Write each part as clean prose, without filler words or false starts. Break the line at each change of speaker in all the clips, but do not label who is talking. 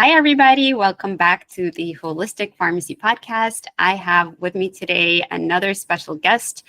Hi, everybody. Welcome back to the Holistic Pharmacy Podcast. I have with me today another special guest,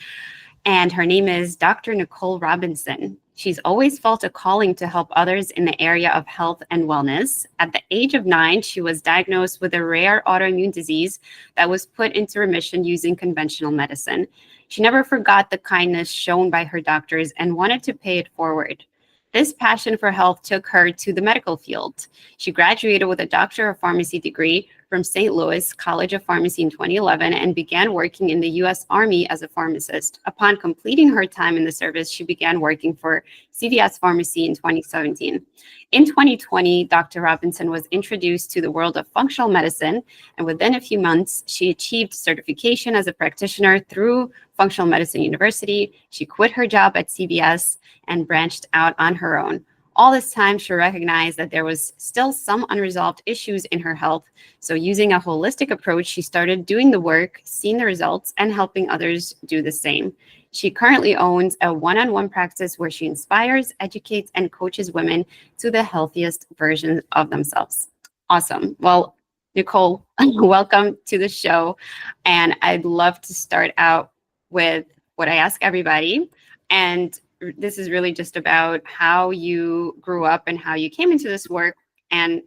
and her name is Dr. Nicole Robinson. She's always felt a calling to help others in the area of health and wellness. At the age of 9, she was diagnosed with a rare autoimmune disease that was put into remission using conventional medicine. She never forgot the kindness shown by her doctors and wanted to pay it forward. This passion for health took her to the medical field. She graduated with a Doctor of Pharmacy degree from St. Louis College of Pharmacy in 2011 and began working in the U.S. Army as a pharmacist. Upon completing her time in the service, she began working for CVS Pharmacy in 2017. In 2020, Dr. Robinson was introduced to the world of functional medicine, and within a few months, she achieved certification as a practitioner through Functional Medicine University. She quit her job at CVS and branched out on her own. All this time, she recognized that there was still some unresolved issues in her health. So using a holistic approach, she started doing the work, seeing the results, and helping others do the same. She currently owns a one-on-one practice where she inspires, educates, and coaches women to the healthiest version of themselves. Awesome. Well, Nicole, welcome to the show. And I'd love to start out with what I ask everybody. And this is really just about how you grew up and how you came into this work. And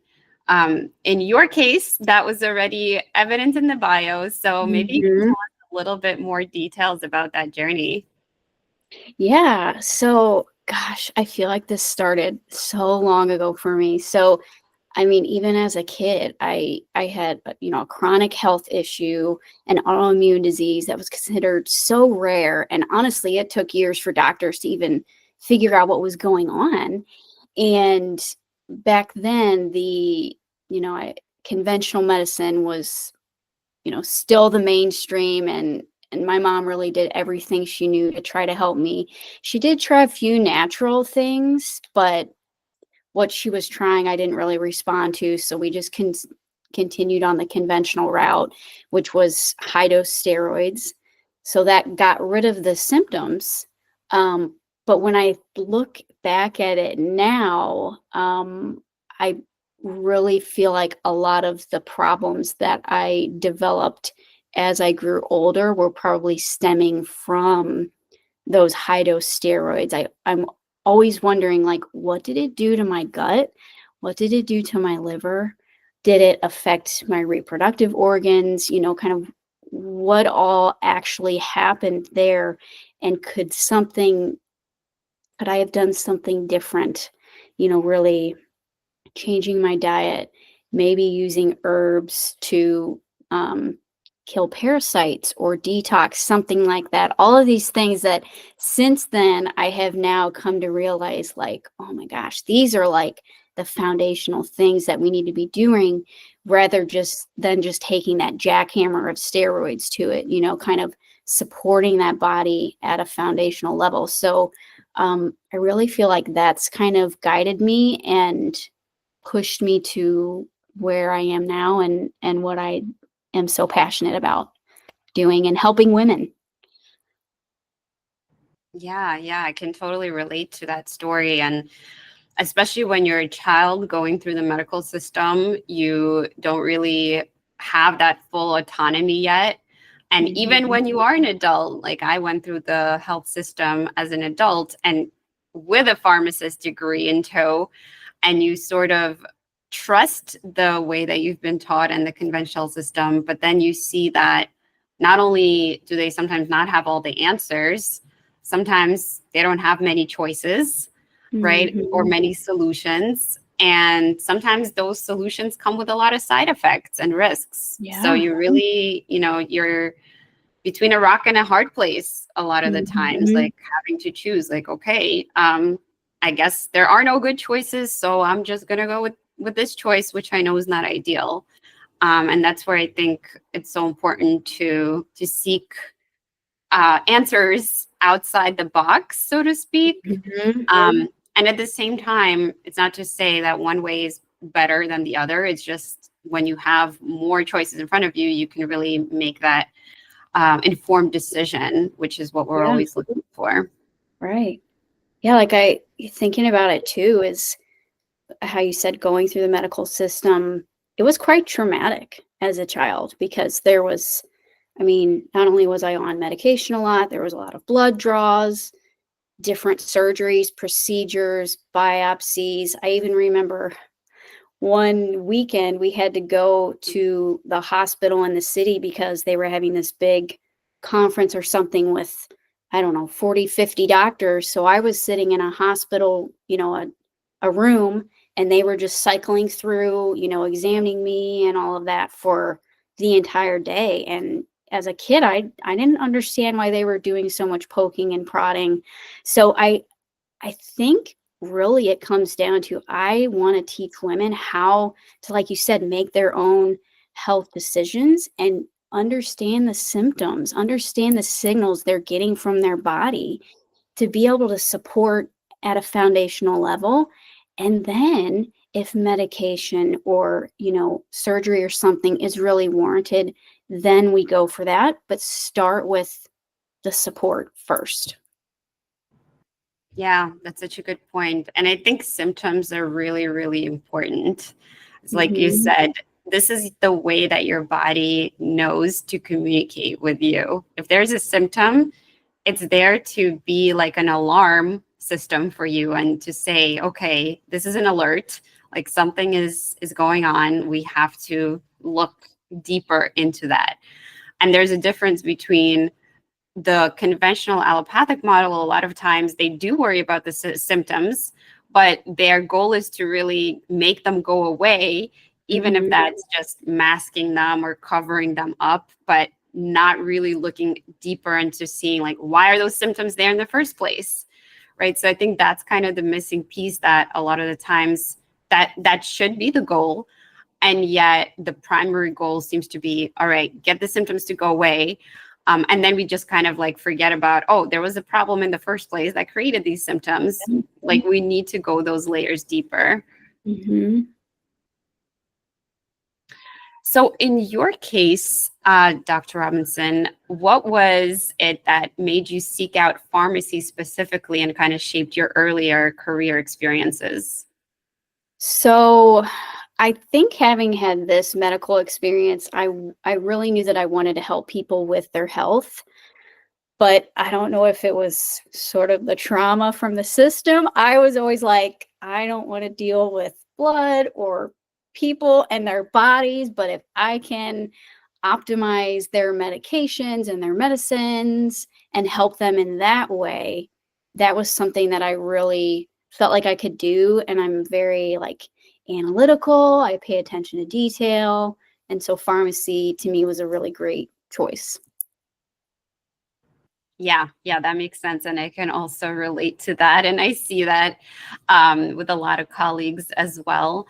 in your case, that was already evident in the bio. So maybe you can tell us a little bit more details about that journey.
Yeah. So, gosh, I feel like this started so long ago for me. So, I mean, even as a kid, I had, a chronic health issue, an autoimmune disease that was considered so rare. And honestly, it took years for doctors to even figure out what was going on. And back then, conventional medicine was, still the mainstream. And my mom really did everything she knew to try to help me. She did try a few natural things, but what she was trying, I didn't really respond to. So we just continued on the conventional route, which was high dose steroids. So that got rid of the symptoms. But when I look back at it now, I really feel like a lot of the problems that I developed as I grew older were probably stemming from those high dose steroids. I'm always wondering, like, what did it do to my gut? What did it do to my liver? Did it affect my reproductive organs? Kind of what all actually happened there? And could I have done something different? Really changing my diet, maybe using herbs to kill parasites or detox, something like that. All of these things that since then I have now come to realize, like, oh my gosh, these are like the foundational things that we need to be doing rather than just taking that jackhammer of steroids to it, kind of supporting that body at a foundational level. So I really feel like that's kind of guided me and pushed me to where I am now and what I am so passionate about doing and helping women.
Yeah, I can totally relate to that story. And especially when you're a child going through the medical system, you don't really have that full autonomy yet. And even when you are an adult, like I went through the health system as an adult and with a pharmacist degree in tow, and you sort of trust the way that you've been taught in the conventional system, but then you see that not only do they sometimes not have all the answers, sometimes they don't have many choices, right? Or many solutions. And sometimes those solutions come with a lot of side effects and risks. Yeah. So you really, you're between a rock and a hard place a lot of the times, like having to choose, like, okay, I guess there are no good choices, so I'm just going to go with this choice, which I know is not ideal. And that's where I think it's so important to seek answers outside the box, so to speak. And at the same time, it's not to say that one way is better than the other. It's just when you have more choices in front of you, you can really make that informed decision, which is what we're always looking for.
Right. Yeah, like thinking about it too is how you said going through the medical system, it was quite traumatic as a child because there was, I mean, not only was I on medication a lot, there was a lot of blood draws, different surgeries, procedures, biopsies. I even remember one weekend we had to go to the hospital in the city because they were having this big conference or something with, I don't know, 40, 50 doctors. So I was sitting in a hospital, a room, and they were just cycling through, examining me and all of that for the entire day. And as a kid, I didn't understand why they were doing so much poking and prodding. So I think really it comes down to, I want to teach women how to, like you said, make their own health decisions and understand the symptoms, understand the signals they're getting from their body to be able to support at a foundational level. And then if medication or, surgery or something is really warranted, then we go for that, but start with the support first.
Yeah, that's such a good point. And I think symptoms are really, really important. It's like you
Mm-hmm.
said, this is the way that your body knows to communicate with you. If there's a symptom, it's there to be like an alarm system for you and to say, okay, this is an alert, like something is going on. We have to look deeper into that. And there's a difference between the conventional allopathic model. A lot of times they do worry about the symptoms, but their goal is to really make them go away, even if
Mm-hmm.
that's just masking them or covering them up, but not really looking deeper into seeing like, why are those symptoms there in the first place? Right. So I think that's kind of the missing piece, that a lot of the times that should be the goal. And yet the primary goal seems to be, all right, get the symptoms to go away. And then we just kind of like forget about, oh, there was a problem in the first place that created these symptoms. Like we need to go those layers deeper.
Mm-hmm.
So in your case, Dr. Robinson, what was it that made you seek out pharmacy specifically and kind of shaped your earlier career experiences?
So I think having had this medical experience, I really knew that I wanted to help people with their health, but I don't know if it was sort of the trauma from the system. I was always like, I don't want to deal with blood or people and their bodies, but if I can optimize their medications and their medicines and help them in that way, that was something that I really felt like I could do. And I'm very like analytical. I pay attention to detail. And so pharmacy to me was a really great choice.
Yeah, that makes sense. And I can also relate to that. And I see that with a lot of colleagues as well.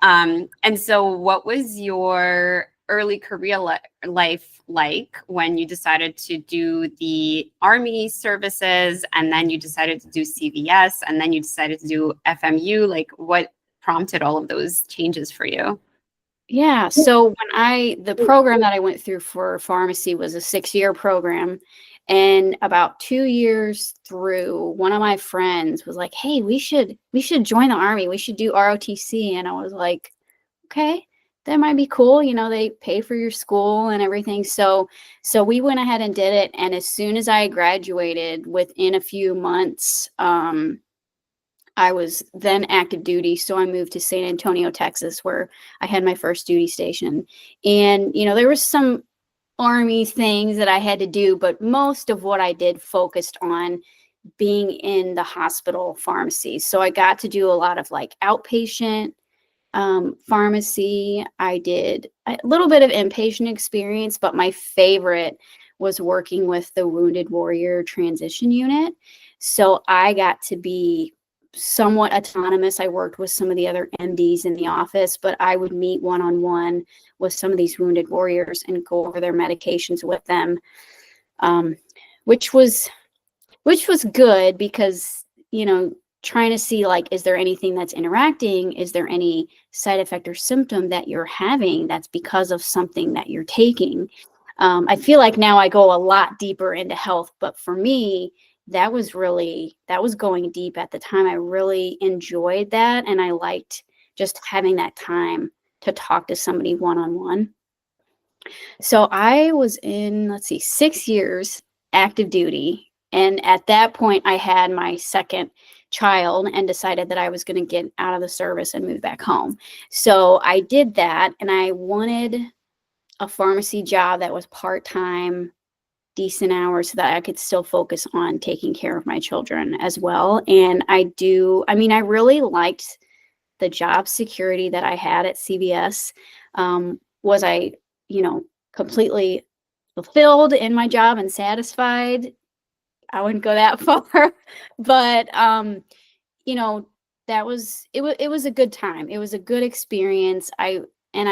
And so, what was your early career life like when you decided to do the Army services and then you decided to do CVS and then you decided to do FMU? Like, what prompted all of those changes for you?
Yeah. So the program that I went through for pharmacy was a 6-year program. And about 2 years through, one of my friends was like, "Hey, we should join the Army. We should do ROTC." And I was like, "Okay, that might be cool. They pay for your school and everything." So we went ahead and did it. And as soon as I graduated, within a few months, I was then active duty. So I moved to San Antonio, Texas, where I had my first duty station. And, there was some Army things that I had to do, but most of what I did focused on being in the hospital pharmacy. So I got to do a lot of like outpatient pharmacy. I did a little bit of inpatient experience, but my favorite was working with the Wounded Warrior Transition Unit. So I got to be somewhat autonomous. I worked with some of the other MDs in the office, but I would meet one-on-one with some of these wounded warriors and go over their medications with them, um, which was good because, trying to see like, is there anything that's interacting? Is there any side effect or symptom that you're having that's because of something that you're taking? I feel like now I go a lot deeper into health, but for me, that was going deep at the time. I really enjoyed that. And I liked just having that time to talk to somebody one-on-one. So I was in, 6 years active duty. And at that point, I had my second child and decided that I was going to get out of the service and move back home. So I did that, and I wanted a pharmacy job that was part-time, decent hours, so that I could still focus on taking care of my children as well. And I really liked the job security that I had at CVS. Was I, completely fulfilled in my job and satisfied? I wouldn't go that far, but it was a good time. It was a good experience. I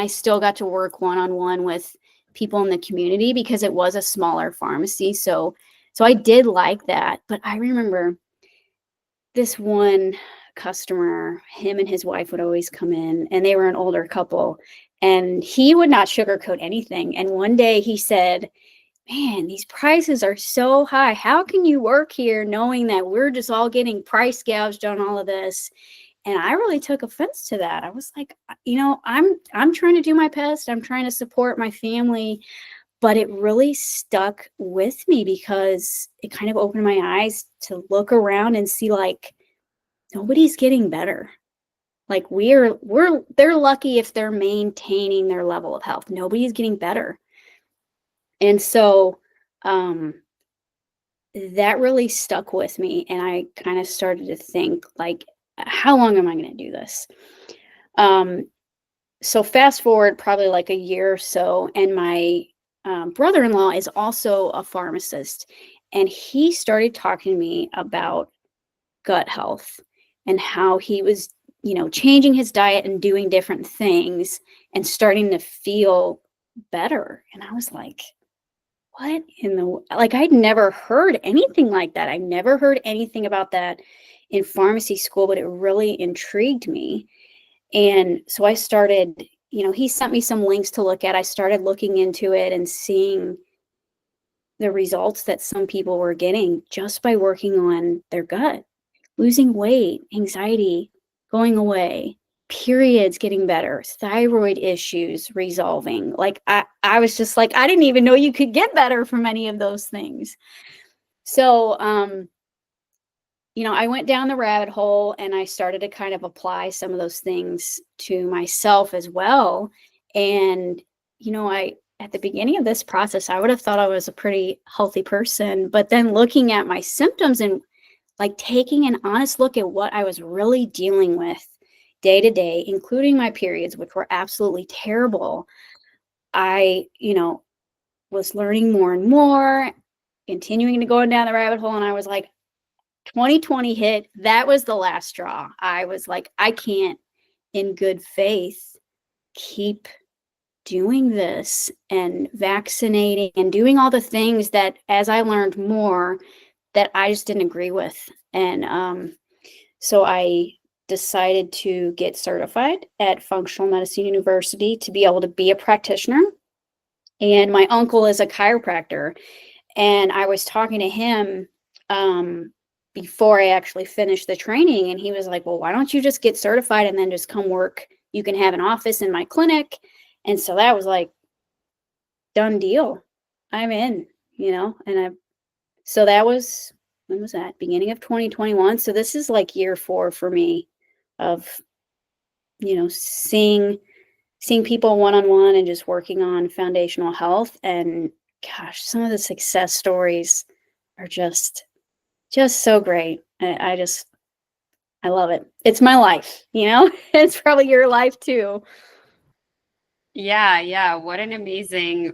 still got to work one-on-one with people in the community because it was a smaller pharmacy. So I did like that. But I remember this one customer, him and his wife would always come in, and they were an older couple, and he would not sugarcoat anything. And one day he said, "Man, these prices are so high. How can you work here knowing that we're just all getting price gouged on all of this?" And I really took offense to that. I was like, I'm trying to do my best. I'm trying to support my family, but it really stuck with me because it kind of opened my eyes to look around and see, like, nobody's getting better. Like, they're lucky if they're maintaining their level of health. Nobody's getting better. And so that really stuck with me. And I kind of started to think, like, how long am I going to do this? So fast forward probably like a year or so, and my brother-in-law is also a pharmacist, and he started talking to me about gut health and how he was, changing his diet and doing different things and starting to feel better. And I was like, what in the, like, I'd never heard anything like that. I never heard anything about that in pharmacy school, but it really intrigued me. And so I started, he sent me some links to look at. I started looking into it and seeing the results that some people were getting just by working on their gut, losing weight, anxiety going away, periods getting better, thyroid issues resolving. Like, I was just like, I didn't even know you could get better from any of those things. So, I went down the rabbit hole, and I started to kind of apply some of those things to myself as well. And, at the beginning of this process, I would have thought I was a pretty healthy person, but then looking at my symptoms and, like, taking an honest look at what I was really dealing with day to day, including my periods, which were absolutely terrible, I, was learning more and more, continuing to go down the rabbit hole. And I was like, 2020 hit. That was the last straw. I was like, I can't, in good faith, keep doing this and vaccinating and doing all the things that, as I learned more, that I just didn't agree with. And so I decided to get certified at Functional Medicine University to be able to be a practitioner. And my uncle is a chiropractor, and I was talking to him before I actually finished the training, and he was like, "Well, why don't you just get certified and then just come work? You can have an office in my clinic." And so that was like, done deal. I'm in, so that was, when was that? Beginning of 2021. So this is like year 4 for me of, seeing people one-on-one and just working on foundational health. And gosh, some of the success stories are just so great. I love it. It's my life, it's probably your life too.
Yeah. What an amazing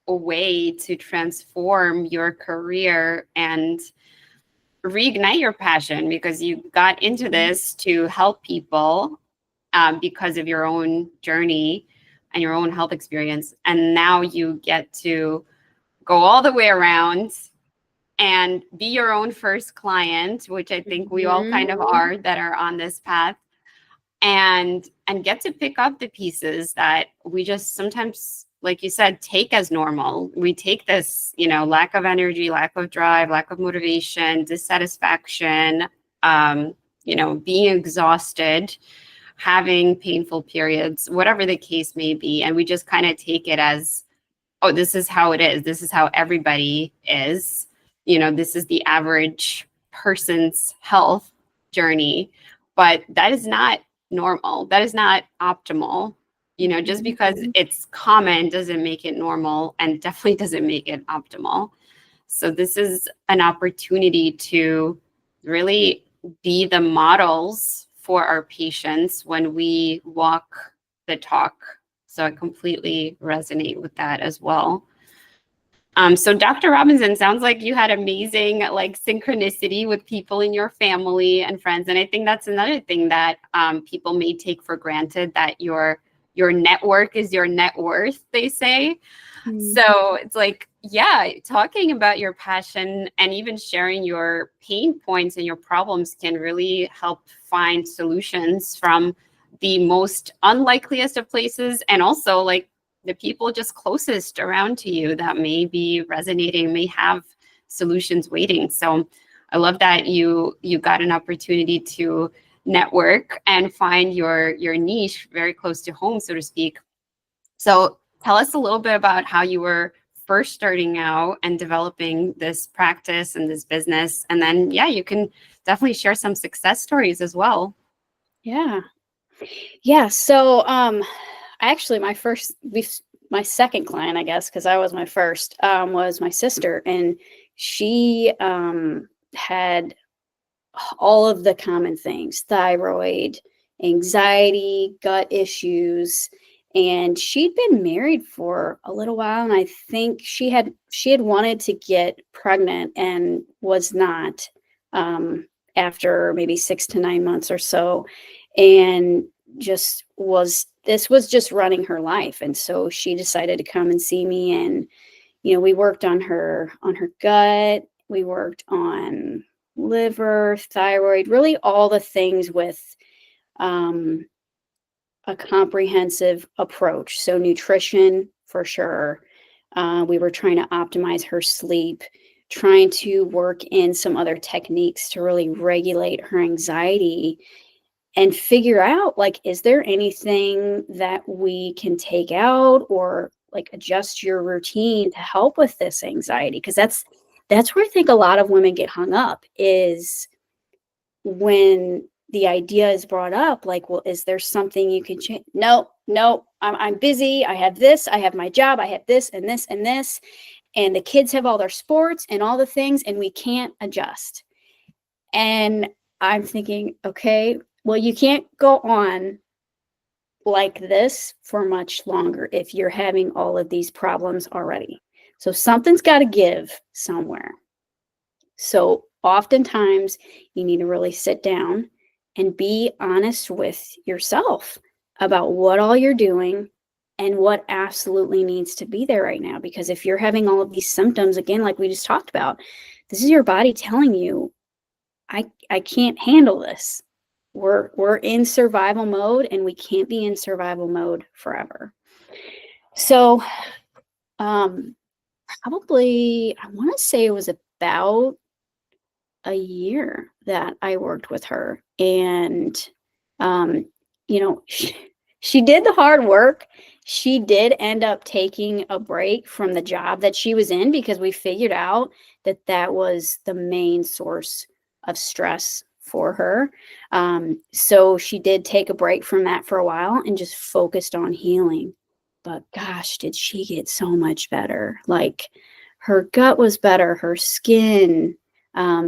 way to transform your career and reignite your passion, because you got into this to help people because of your own journey and your own health experience. And now you get to go all the way around and be your own first client, which I think we all kind of are that are on this path, and get to pick up the pieces that we just sometimes, like you said, take as normal. We take this, lack of energy, lack of drive, lack of motivation, dissatisfaction, being exhausted, having painful periods, whatever the case may be. And we just kind of take it as, oh, this is how it is. This is how everybody is. This is the average person's health journey. But that is not normal. That is not optimal. Just because it's common doesn't make it normal, and definitely doesn't make it optimal. So this is an opportunity to really be the models for our patients when we walk the talk. So I completely resonate with that as well. So Dr. Robinson, sounds like you had amazing synchronicity with people in your family and friends. And I think that's another thing that people may take for granted, that your network is your net worth, they say. Mm-hmm. So it's talking about your passion and even sharing your pain points and your problems can really help find solutions from the most unlikeliest of places, and also the people just closest around to you that may be resonating, may have solutions waiting. So I love that you got an opportunity to network and find your niche very close to home, so to speak. So tell us a little bit about how you were first starting out and developing this practice and this business. And then, you can definitely share some success stories as well.
Yeah. So, actually my second client, I guess, because I was my first, was my sister, and she had all of the common things: thyroid, anxiety, gut issues, and she'd been married for a little while, and I think she had wanted to get pregnant and was not, after maybe 6 to 9 months or so, and this was just running her life. And so she decided to come and see me, and we worked on her gut, we worked on liver, thyroid, really all the things with a comprehensive approach. So nutrition, for sure. We were trying to optimize her sleep, trying to work in some other techniques to really regulate her anxiety and figure out, is there anything that we can take out or adjust your routine to help with this anxiety? Because that's where I think a lot of women get hung up, is when the idea is brought up, well, is there something you can change? No, I'm busy. I have this, I have my job, I have this and this and this, and the kids have all their sports and all the things, and we can't adjust. And I'm thinking, okay, well, you can't go on like this for much longer if you're having all of these problems already. So something's got to give somewhere. So oftentimes you need to really sit down and be honest with yourself about what all you're doing and what absolutely needs to be there right now. Because if you're having all of these symptoms, again, like we just talked about, this is your body telling you, I can't handle this. We're in survival mode, and we can't be in survival mode forever. So probably, I want to say it was about a year that I worked with her, and she did the hard work. She did end up taking a break from the job that she was in, because we figured out that was the main source of stress for her. So she did take a break from that for a while and just focused on healing. But gosh, did she get so much better. Her gut was better, her skin,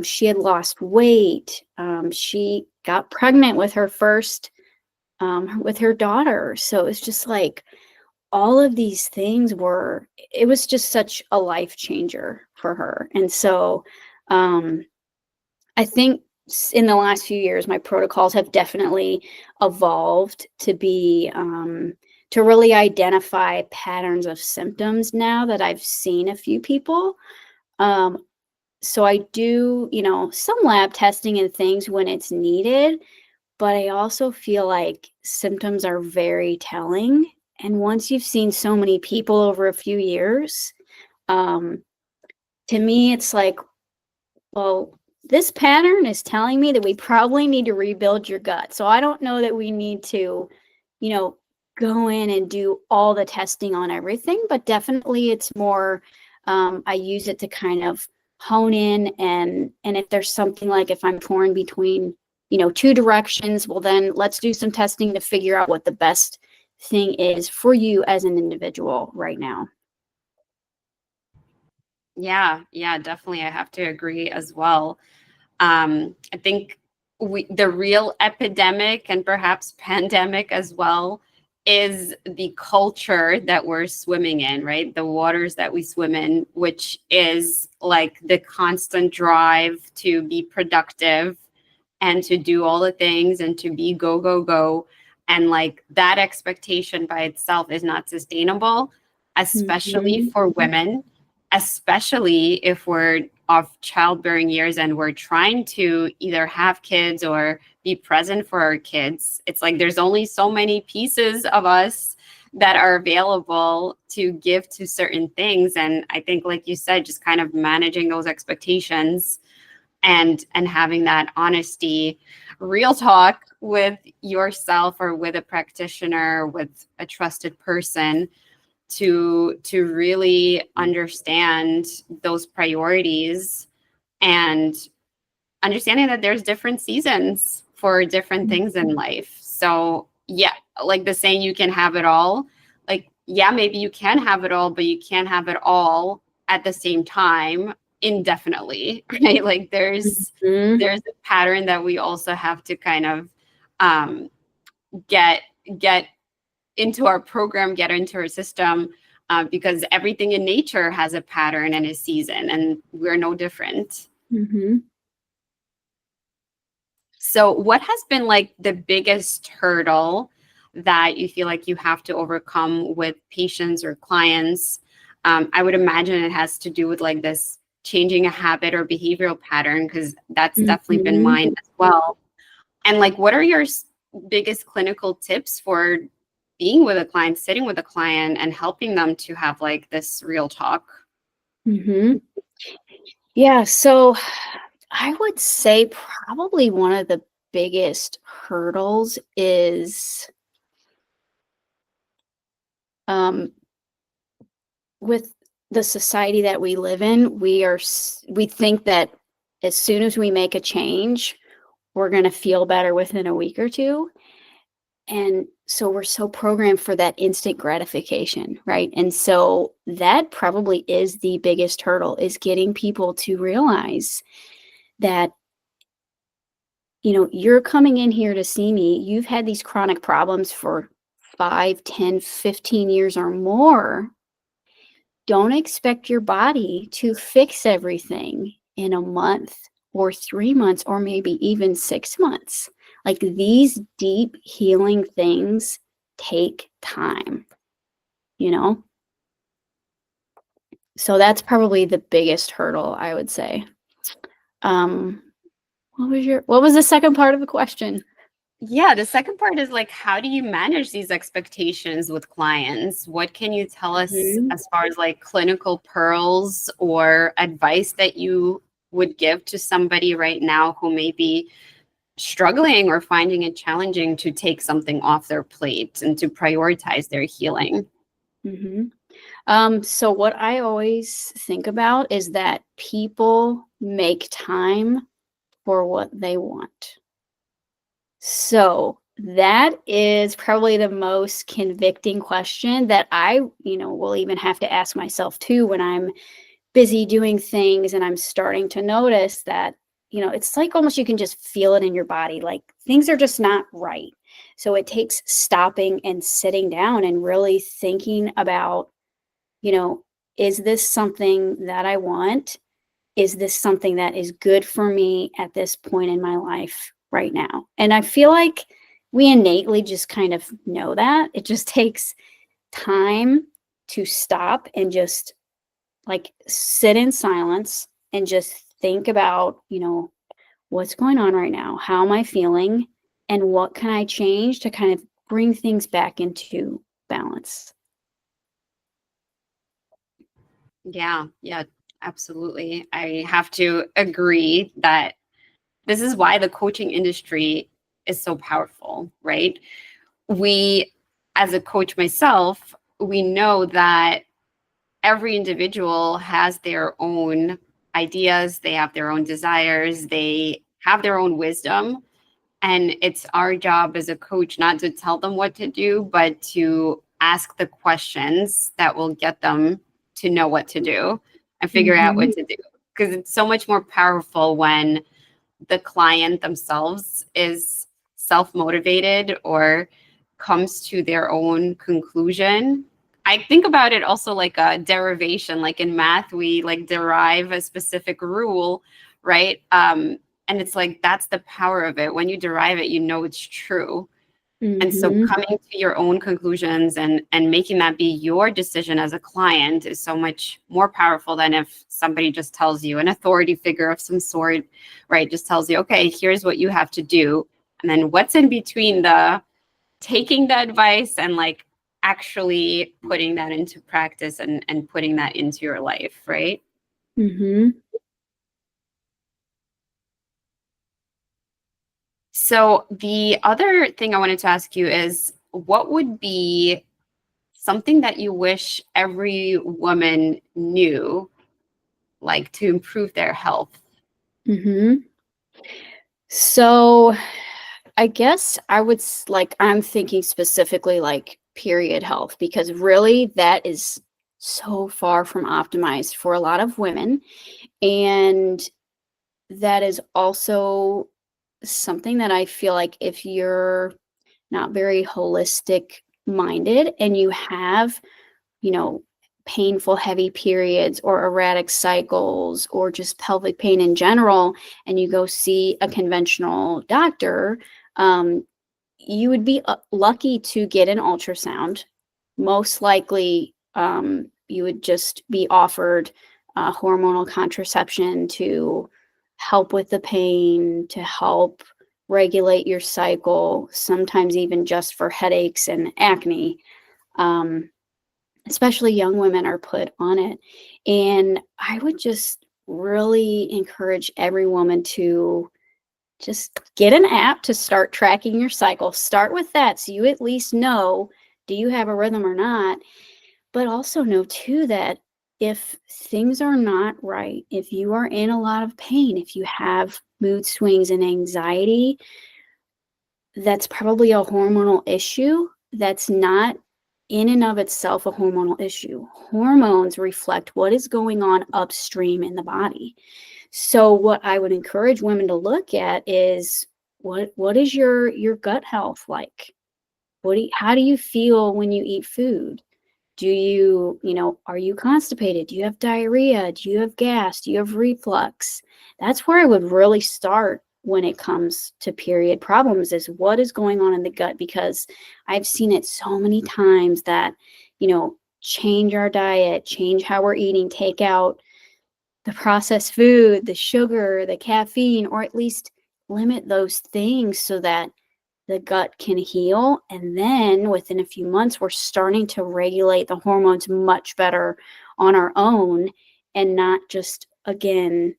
she had lost weight. She got pregnant with her first, with her daughter. So it's just all of these things it was just such a life changer for her. And so I think in the last few years, my protocols have definitely evolved to be, to really identify patterns of symptoms now that I've seen a few people. So I do, some lab testing and things when it's needed, but I also feel like symptoms are very telling. And once you've seen so many people over a few years, to me, it's well, this pattern is telling me that we probably need to rebuild your gut. So I don't know that we need to, go in and do all the testing on everything, but definitely it's more, I use it to kind of hone in, and if there's something like if I'm torn between, two directions, well, then let's do some testing to figure out what the best thing is for you as an individual right now.
Yeah, yeah, definitely. I have to agree as well. I think the real epidemic and perhaps pandemic as well is the culture that we're swimming in, right? The waters that we swim in, which is like the constant drive to be productive and to do all the things and to be go, go, go. And like that expectation by itself is not sustainable, especially
Mhm.
for women, especially if we're of childbearing years and we're trying to either have kids or be present for our kids. It's like there's only so many pieces of us that are available to give to certain things. And I think, like you said, just kind of managing those expectations and having that honesty, real talk with yourself or with a practitioner, with a trusted person, to really understand those priorities and understanding that there's different seasons for different things in life. So yeah, like the saying, you can have it all. Like, yeah, maybe you can have it all, but you can't have it all at the same time indefinitely, right? Like
Mhm.
there's a pattern that we also have to kind of um, get get into our program, get into our system, because everything in nature has a pattern and a season, and we're no different.
Mhm.
So, what has been like the biggest hurdle that you feel like you have to overcome with patients or clients? I would imagine it has to do with like this changing a habit or behavioral pattern, because that's definitely been
Mhm.
mine as well. And like, what are your biggest clinical tips for being with a client, sitting with a client, and helping them to have like this real talk?
Mhm. Yeah, so I would say probably one of the biggest hurdles is um, with the society that we live in. We think that as soon as we make a change, we're going to feel better within a week or two. And so we're so programmed for that instant gratification, right? And so that probably is the biggest hurdle, is getting people to realize that, you're coming in here to see me. You've had these chronic problems for 5, 10, 15 years or more. Don't expect your body to fix everything in a month or 3 months or maybe even 6 months. Like, these deep healing things take time, you know? So that's probably the biggest hurdle, I would say. Um, what was the second part of the question?
Yeah, the second part is like, how do you manage these expectations with clients? What can you tell us
Mhm.
as far as like clinical pearls or advice that you would give to somebody right now who may be struggling or finding it challenging to take something off their plate and to prioritize their healing?
Mhm. So what I always think about is that people make time for what they want. So that is probably the most convicting question that I, will even have to ask myself too when I'm busy doing things and I'm starting to notice that, it's like almost you can just feel it in your body, like things are just not right. So it takes stopping and sitting down and really thinking about, you know, is this something that I want? Is this something that is good for me at this point in my life right now? And I feel like we innately just kind of know that. It just takes time to stop and just like sit in silence and just think about, what's going on right now? How am I feeling? And what can I change to kind of bring things back into balance?
Yeah, yeah, Absolutely. I have to agree that this is why the coaching industry is so powerful, right? We, as a coach myself, we know that every individual has their own ideas, they have their own desires, they have their own wisdom. And it's our job as a coach not to tell them what to do, but to ask the questions that will get them to know what to do and figure out
Mm-hmm.
what to do. Because it's so much more powerful when the client themselves is self-motivated or comes to their own conclusion. I think about it also like a derivation, like in math, we like derive a specific rule, right? And it's like that's the power of it. When you derive it, you know it's true. And so
Mm-hmm.
coming to your own conclusions and making that be your decision as a client is so much more powerful than if somebody just tells you, an authority figure of some sort, right? Just tells you, okay, here's what you have to do. And then what's in between the taking the advice and like actually putting that into practice and putting that into your life, right?
Mm-hmm.
So the other thing I wanted to ask you is what would be something that you wish every woman knew, like to improve their health?
Mm-hmm. So I guess I would like, I'm thinking specifically like period health, because really that is so far from optimized for a lot of women. And that is also something that I feel like if you're not very holistic minded and you have, you know, painful, heavy periods or erratic cycles or just pelvic pain in general, and you go see a conventional doctor, um, you would be lucky to get an ultrasound. Most likely, you would just be offered hormonal contraception to help with the pain, to help regulate your cycle, sometimes even just for headaches and acne. Um, Especially young women are put on it. And I would just really encourage every woman to just get an app to start tracking your cycle. Start with that so you at least know, do you have a rhythm or not? But also know too that if things are not right, if you are in a lot of pain, if you have mood swings and anxiety, that's probably a hormonal issue. That's not in and of itself a hormonal issue. Hormones reflect what is going on upstream in the body. So what I would encourage women to look at is what is your gut health like? How do you feel when you eat food? Do you, are you constipated? Do you have diarrhea? Do you have gas? Do you have reflux? That's where I would really start when it comes to period problems, is what is going on in the gut, because I've seen it so many times that, change our diet, change how we're eating, take out the processed food, the sugar, the caffeine, or at least limit those things so that the gut can heal. And then within a few months, we're starting to regulate the hormones much better on our own, and not just, again,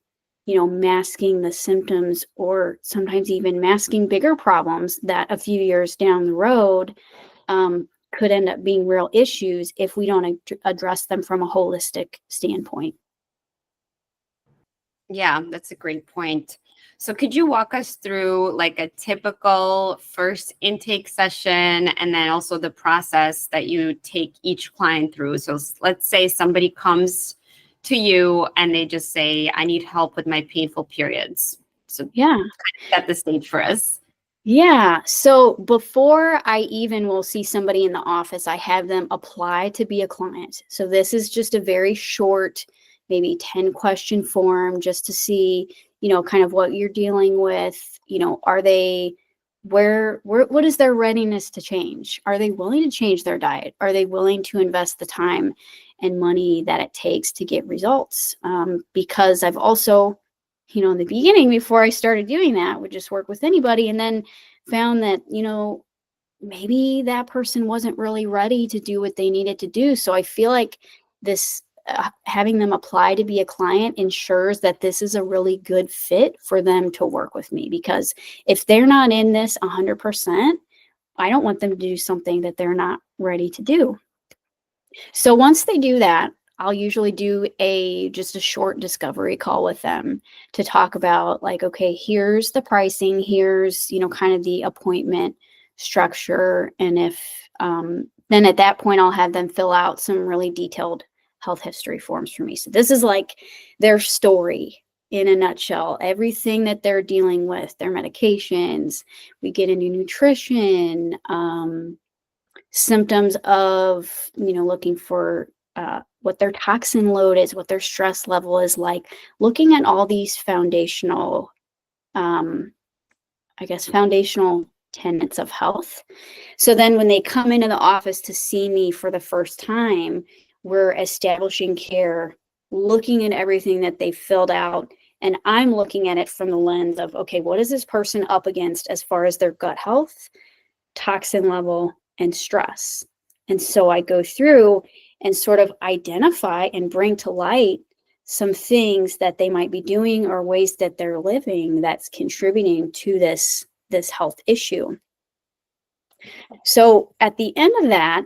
masking the symptoms, or sometimes even masking bigger problems that a few years down the road could end up being real issues if we don't address them from a holistic standpoint.
Yeah, that's a great point. So could you walk us through like a typical first intake session and then also the process that you take each client through? So let's say somebody comes to you and they just say, I need help with my painful periods. So
Yeah.
set the stage for us.
Yeah. So before I even will see somebody in the office, I have them apply to be a client. So this is just a very short, maybe 10-question form, just to see, kind of what you're dealing with. Are they, what is their readiness to change? Are they willing to change their diet? Are they willing to invest the time and money that it takes to get results? Because I've also, in the beginning, before I started doing that, would just work with anybody, and then found that, maybe that person wasn't really ready to do what they needed to do. So I feel like this having them apply to be a client ensures that this is a really good fit for them to work with me, because if they're not in this 100%, I don't want them to do something that they're not ready to do. So once they do that, I'll usually do just a short discovery call with them to talk about, like, okay, here's the pricing, here's, kind of the appointment structure. And if then at that point, I'll have them fill out some really detailed health history forms for me. So this is like their story in a nutshell, everything that they're dealing with, their medications. We get into nutrition, symptoms of, looking for what their toxin load is, what their stress level is like, looking at all these foundational, foundational tenets of health. So then when they come into the office to see me for the first time, we're establishing care, looking at everything that they filled out. And I'm looking at it from the lens of, okay, what is this person up against as far as their gut health, toxin level, and stress? And so I go through and sort of identify and bring to light some things that they might be doing or ways that they're living that's contributing to this health issue. So at the end of that,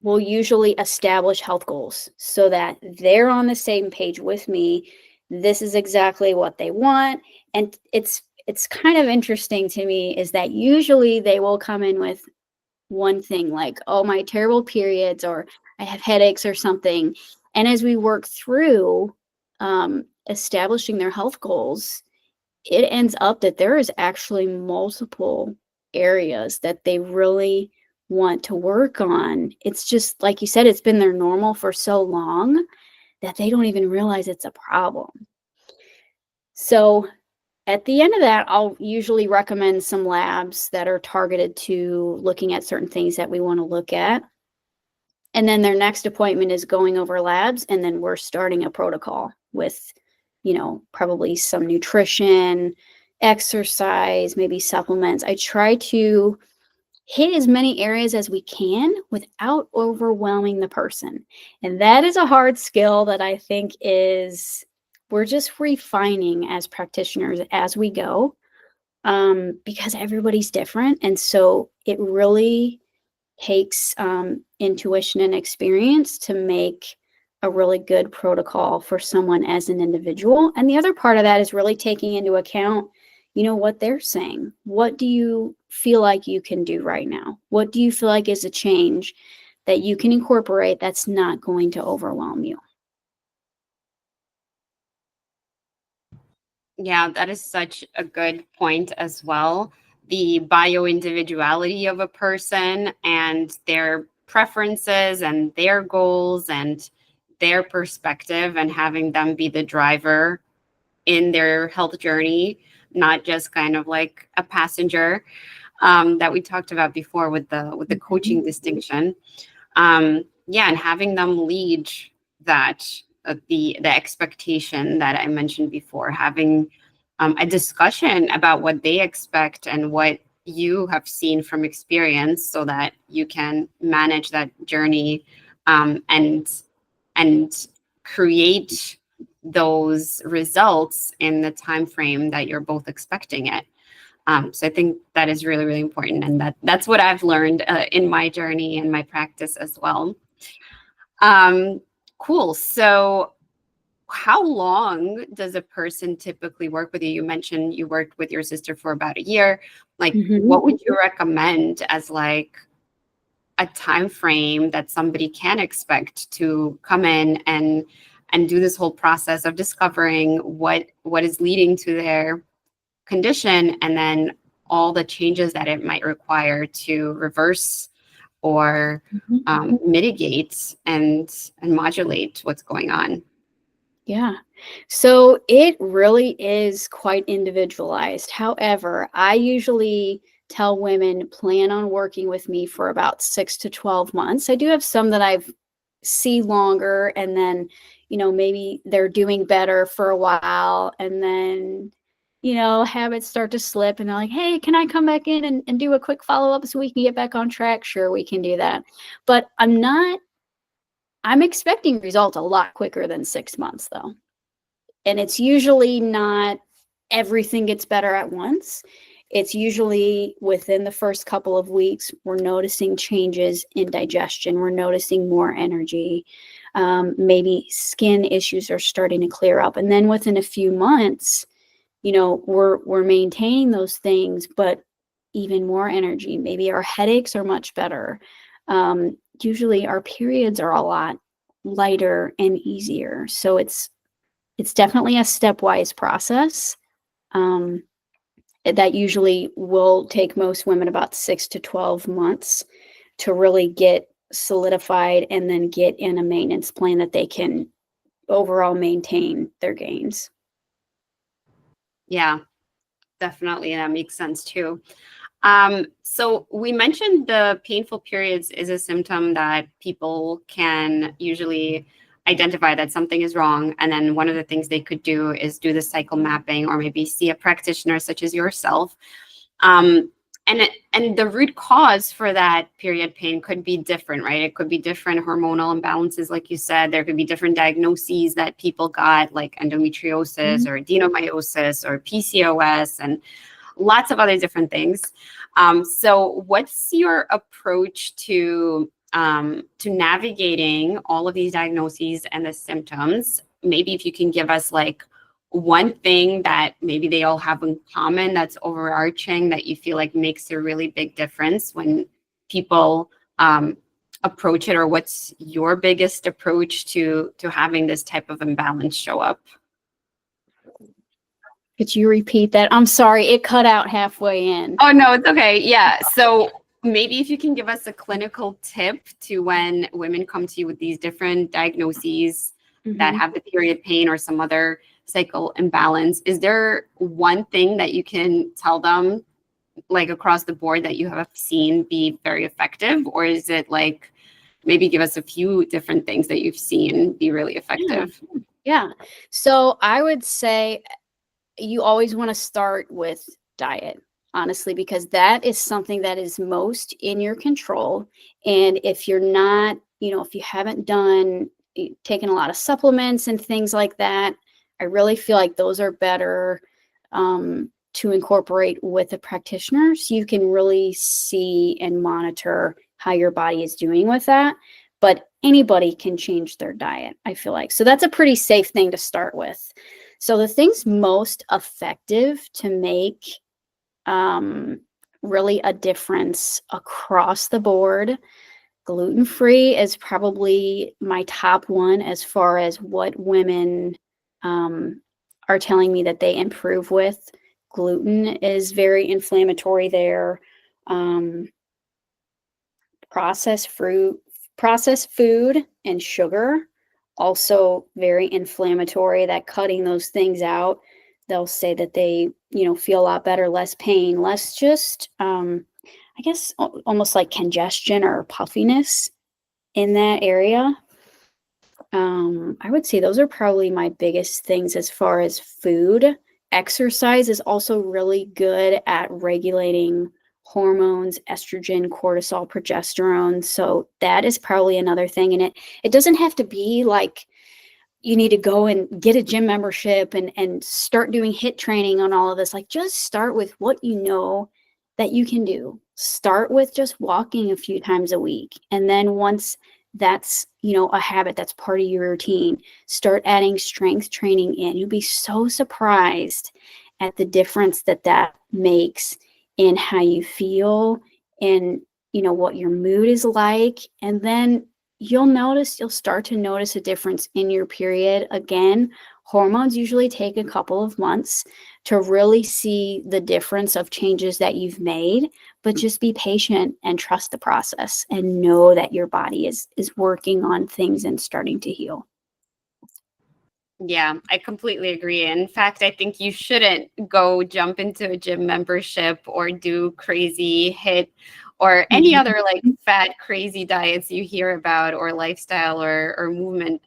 we'll usually establish health goals so that they're on the same page with me. This is exactly what they want. And it's kind of interesting to me is that usually they will come in with one thing, like, oh, my terrible periods, or I have headaches or something. And as we work through establishing their health goals, it ends up that there is actually multiple areas that they really want to work on. It's just, like you said, it's been their normal for so long that they don't even realize it's a problem. So at the end of that, I'll usually recommend some labs that are targeted to looking at certain things that we want to look at. And then their next appointment is going over labs, and then we're starting a protocol with, probably some nutrition, exercise, maybe supplements. I try to hit as many areas as we can without overwhelming the person. And that is a hard skill that I think we're just refining as practitioners as we go, because everybody's different. And so it really takes intuition and experience to make a really good protocol for someone as an individual. And the other part of that is really taking into account, what they're saying. What do you feel like you can do right now? What do you feel like is a change that you can incorporate that's not going to overwhelm you?
Yeah, that is such a good point as well. The bio-individuality of a person and their preferences and their goals and their perspective, and having them be the driver in their health journey, not just kind of like a passenger, that we talked about before with the coaching distinction. Yeah, and having them lead that, the expectation that I mentioned before, having a discussion about what they expect and what you have seen from experience, so that you can manage that journey, and create those results in the time frame that you're both expecting it. So I think that is really, really important, and that's what I've learned in my journey and my practice as well. Cool. So how long does a person typically work with you? You mentioned you worked with your sister for about a year. Like, what would you recommend as like a time frame that somebody can expect to come in and do this whole process of discovering what is leading to their condition, and then all the changes that it might require to reverse or mitigate and modulate what's going on?
Yeah. So it really is quite individualized. However, I usually tell women plan on working with me for about 6 to 12 months. I do have some that I've see longer, and then, maybe they're doing better for a while, and then, habits start to slip, and they're like, hey, can I come back in and do a quick follow-up so we can get back on track? Sure, we can do that. But I'm not I'm expecting results a lot quicker than 6 months, though. And it's usually not everything gets better at once. It's usually within the first couple of weeks, we're noticing changes in digestion. We're noticing more energy. Maybe skin issues are starting to clear up. And then within a few months, we're maintaining those things, but even more energy. Maybe our headaches are much better. Usually our periods are a lot lighter and easier. So it's definitely a stepwise process. That usually will take most women about 6 to 12 months to really get solidified and then get in a maintenance plan that they can overall maintain their gains.
Yeah, definitely. That makes sense too. So we mentioned the painful periods is a symptom that people can usually identify that something is wrong. And then one of the things they could do is do the cycle mapping or maybe see a practitioner such as yourself. And the root cause for that period pain could be different, right? It could be different hormonal imbalances, like you said. There could be different diagnoses that people got, like endometriosis or adenomyosis or PCOS and lots of other different things. So what's your approach to navigating all of these diagnoses and the symptoms? Maybe if you can give us like one thing that maybe they all have in common that's overarching that you feel like makes a really big difference when people approach it, or what's your biggest approach to having this type of imbalance show up?
Could you repeat that? I'm sorry, it cut out halfway in.
Oh, no, it's okay. Yeah. So maybe if you can give us a clinical tip to when women come to you with these different diagnoses that have the period pain or some other cycle imbalance, is there one thing that you can tell them like across the board that you have seen be very effective? Or is it like, maybe give us a few different things that you've seen be really effective?
Yeah. So I would say you always want to start with diet, honestly, because that is something that is most in your control. And if you're not, if you haven't taken a lot of supplements and things like that, I really feel like those are better to incorporate with a practitioner, so you can really see and monitor how your body is doing with that. But anybody can change their diet, I feel like. So that's a pretty safe thing to start with. So the things most effective to make really a difference across the board, gluten-free is probably my top one as far as what women are telling me that they improve with. Gluten is very inflammatory there. Processed food and sugar, also very inflammatory. That cutting those things out, they'll say that they, feel a lot better, less pain, less just, I guess, almost like congestion or puffiness in that area. I would say those are probably my biggest things as far as food. Exercise is also really good at regulating hormones, estrogen, cortisol, progesterone. So that is probably another thing. And it doesn't have to be like you need to go and get a gym membership and start doing HIIT training on all of this. Like, just start with what you know that you can do. Start with just walking a few times a week. And then once that's, a habit that's part of your routine, start adding strength training in. You'll be so surprised at the difference that makes in how you feel and, what your mood is like. And then you'll start to notice a difference in your period. Again, hormones usually take a couple of months to really see the difference of changes that you've made, but just be patient and trust the process and know that your body is working on things and starting to heal.
Yeah, I completely agree. In fact, I think you shouldn't go jump into a gym membership or do crazy HIIT or any other like fat crazy diets you hear about, or lifestyle or movement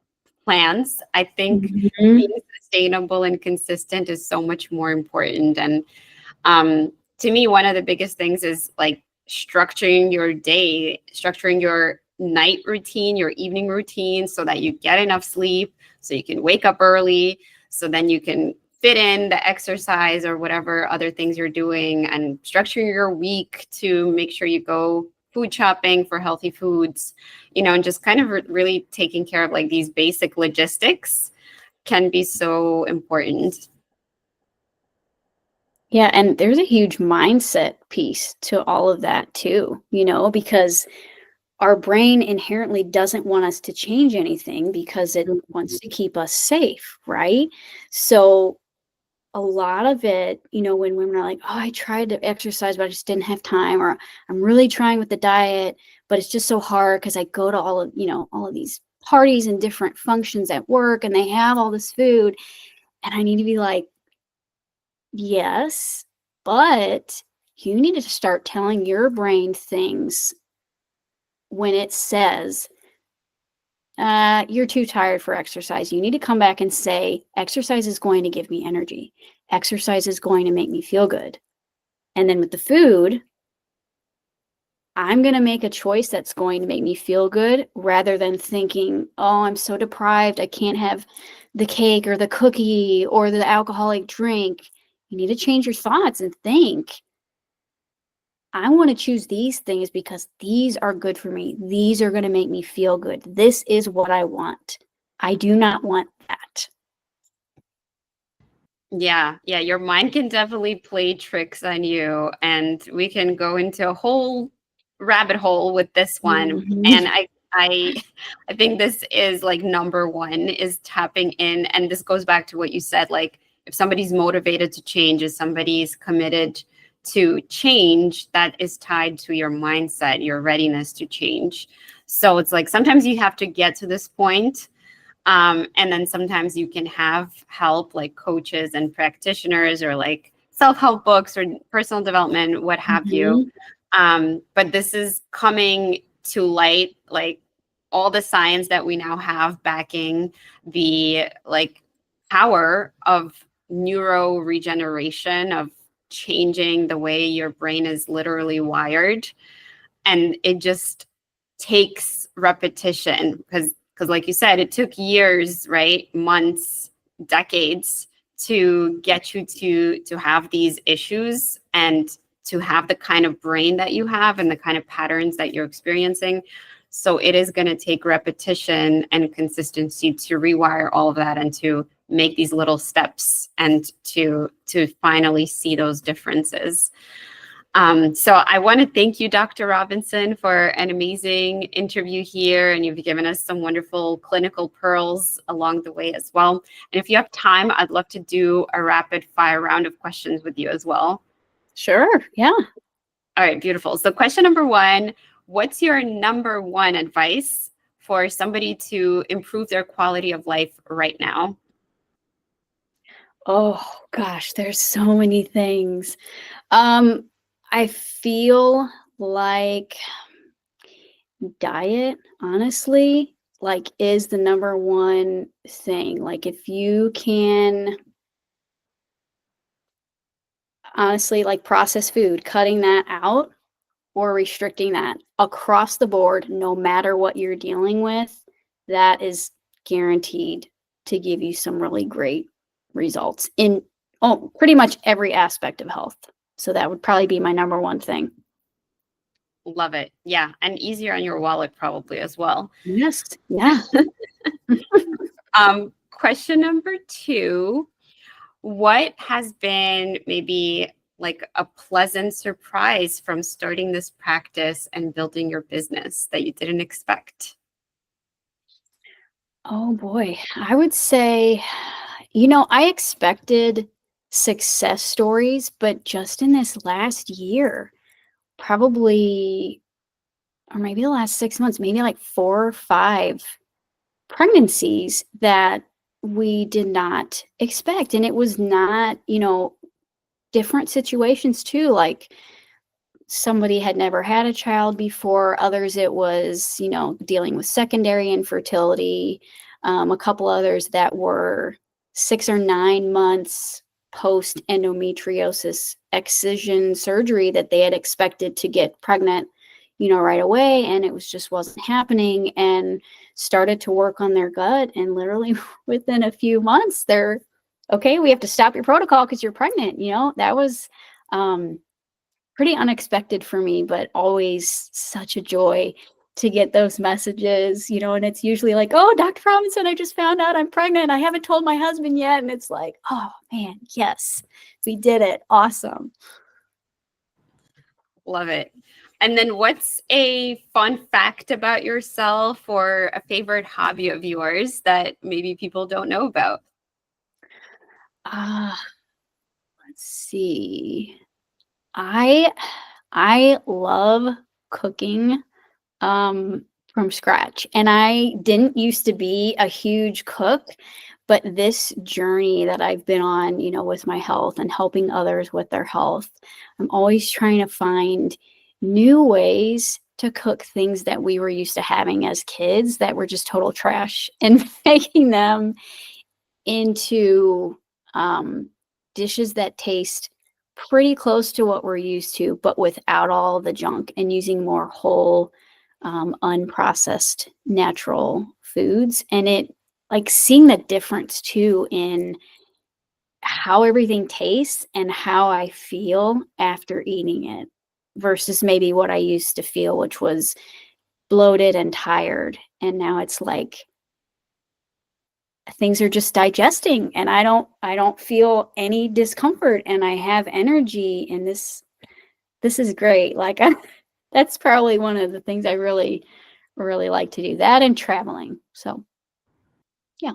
plans. I think being sustainable and consistent is so much more important. And to me, one of the biggest things is like structuring your day, structuring your night routine, your evening routine, so that you get enough sleep, so you can wake up early, so then you can fit in the exercise or whatever other things you're doing, and structure your week to make sure you go food shopping for healthy foods, and just kind of really taking care of like these basic logistics can be so important.
Yeah, and there's a huge mindset piece to all of that too, because our brain inherently doesn't want us to change anything because it wants to keep us safe, right? So a lot of it, when women are like, oh, I tried to exercise, but I just didn't have time, or I'm really trying with the diet, but it's just so hard because I go to all of these parties and different functions at work and they have all this food. And I need to be like, yes, but you need to start telling your brain things when it says, you're too tired for exercise. You need to come back and say, exercise is going to give me energy. Exercise is going to make me feel good. And then with the food, I'm going to make a choice that's going to make me feel good rather than thinking, oh, I'm so deprived. I can't have the cake or the cookie or the alcoholic drink. You need to change your thoughts and think, I want to choose these things because these are good for me. These are going to make me feel good. This is what I want. I do not want that.
Yeah, your mind can definitely play tricks on you, and we can go into a whole rabbit hole with this one. And I I think this is like number one is tapping in, and this goes back to what you said, like if somebody's motivated to change, if somebody's committed to change, that is tied to your mindset, your readiness to change. So it's like sometimes you have to get to this point. And then sometimes you can have help like coaches and practitioners or like self-help books or personal development, what have you. But this is coming to light, like all the science that we now have backing the like power of neuro regeneration, of changing the way your brain is literally wired. And it just takes repetition because like you said, it took years, right? Months, decades to get you to have these issues and to have the kind of brain that you have and the kind of patterns that you're experiencing. So it is going to take repetition and consistency to rewire all of that and to make these little steps and to finally see those differences. So I want to thank you, Dr. Robinson, for an amazing interview here. And you've given us some wonderful clinical pearls along the way as well. And if you have time, I'd love to do a rapid fire round of questions with you as well.
Sure. Yeah.
All right, beautiful. So question number one, what's your number one advice for somebody to improve their quality of life right now?
Oh gosh, there's so many things. I feel like diet, honestly, like is the number one thing. Like if you can honestly like processed food, cutting that out or restricting that across the board, no matter what you're dealing with, that is guaranteed to give you some really great results in pretty much every aspect of health. So that would probably be my number one thing.
Love it. Yeah. And easier on your wallet probably as well.
Yes. Yeah.
Question number two, what has been maybe like a pleasant surprise from starting this practice and building your business that you didn't expect?
Oh boy. I would say, I expected success stories, but just in this last year, probably, or maybe the last 6 months, maybe like 4 or 5 pregnancies that we did not expect. And it was not, different situations too. Like somebody had never had a child before, others it was, dealing with secondary infertility, a couple others that were 6 or 9 months post endometriosis excision surgery that they had expected to get pregnant, right away, and it wasn't happening, and started to work on their gut. And literally within a few months, they're okay, we have to stop your protocol because you're pregnant. That was pretty unexpected for me, but always such a joy to get those messages, and it's usually like, oh, Dr. Robinson, I just found out I'm pregnant. I haven't told my husband yet. And it's like, oh man, yes, we did it. Awesome.
Love it. And then what's a fun fact about yourself or a favorite hobby of yours that maybe people don't know about?
Let's see. I love cooking from scratch. And I didn't used to be a huge cook, but this journey that I've been on, with my health and helping others with their health, I'm always trying to find new ways to cook things that we were used to having as kids that were just total trash, and making them into dishes that taste pretty close to what we're used to, but without all the junk, and using more whole, unprocessed natural foods. And it, like, seeing the difference too in how everything tastes and how I feel after eating it versus maybe what I used to feel, which was bloated and tired. And now it's like things are just digesting, and I don't feel any discomfort, and I have energy, and this is great. Like, that's probably one of the things I really, really like to do, that and traveling. So, yeah.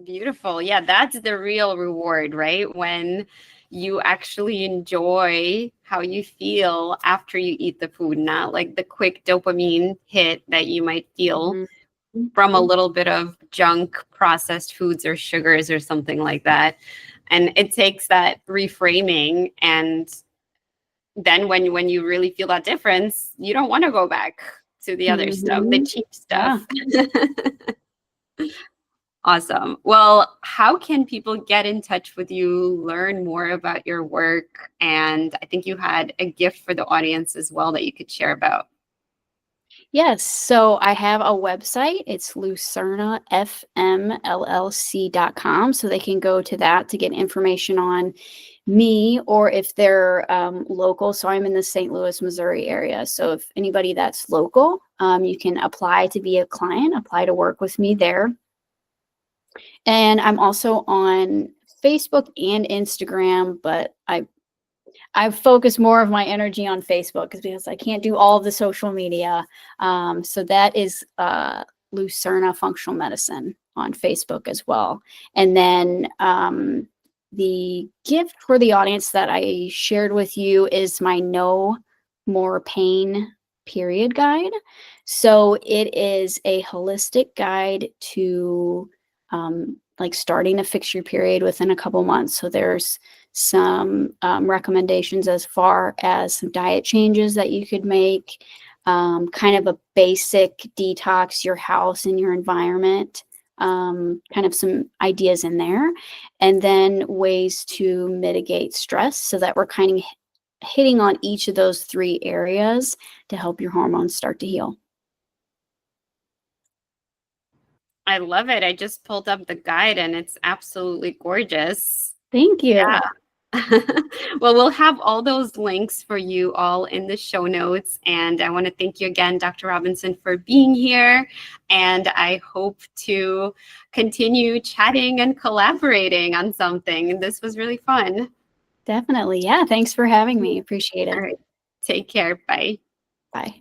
Beautiful. Yeah, that's the real reward, right? When you actually enjoy how you feel after you eat the food, not like the quick dopamine hit that you might feel
Mm-hmm.
from a little bit of junk processed foods or sugars or something like that. And it takes that reframing, and then when you really feel that difference, you don't want to go back to the other stuff, the
Mm-hmm.
cheap
Yeah.
stuff. Awesome. Well, how can people get in touch with you, learn more about your work? And I think you had a gift for the audience as well that you could share about.
Yes. So I have a website. It's lucernafmllc.com. So they can go to that to get information on me, or if they're local. So I'm in the St. Louis, Missouri area. So if anybody that's local, you can apply to be a client, apply to work with me there. And I'm also on Facebook and Instagram, but I've focused more of my energy on Facebook because I can't do all of the social media. So that is Lucerna Functional Medicine on Facebook as well. And then the gift for the audience that I shared with you is my No More Pain period guide. So it is a holistic guide to like starting to fix your period within a couple months. So there's some recommendations as far as some diet changes that you could make, kind of a basic detox your house and your environment, kind of some ideas in there, and then ways to mitigate stress so that we're kind of hitting on each of those three areas to help your hormones start to heal.
I love it. I just pulled up the guide and it's absolutely gorgeous.
Thank you.
Yeah. Well, we'll have all those links for you all in the show notes. And I want to thank you again, Dr. Robinson, for being here. And I hope to continue chatting and collaborating on something. This was really fun.
Definitely. Yeah. Thanks for having me. Appreciate
All
it.
right. Take care. Bye.
Bye.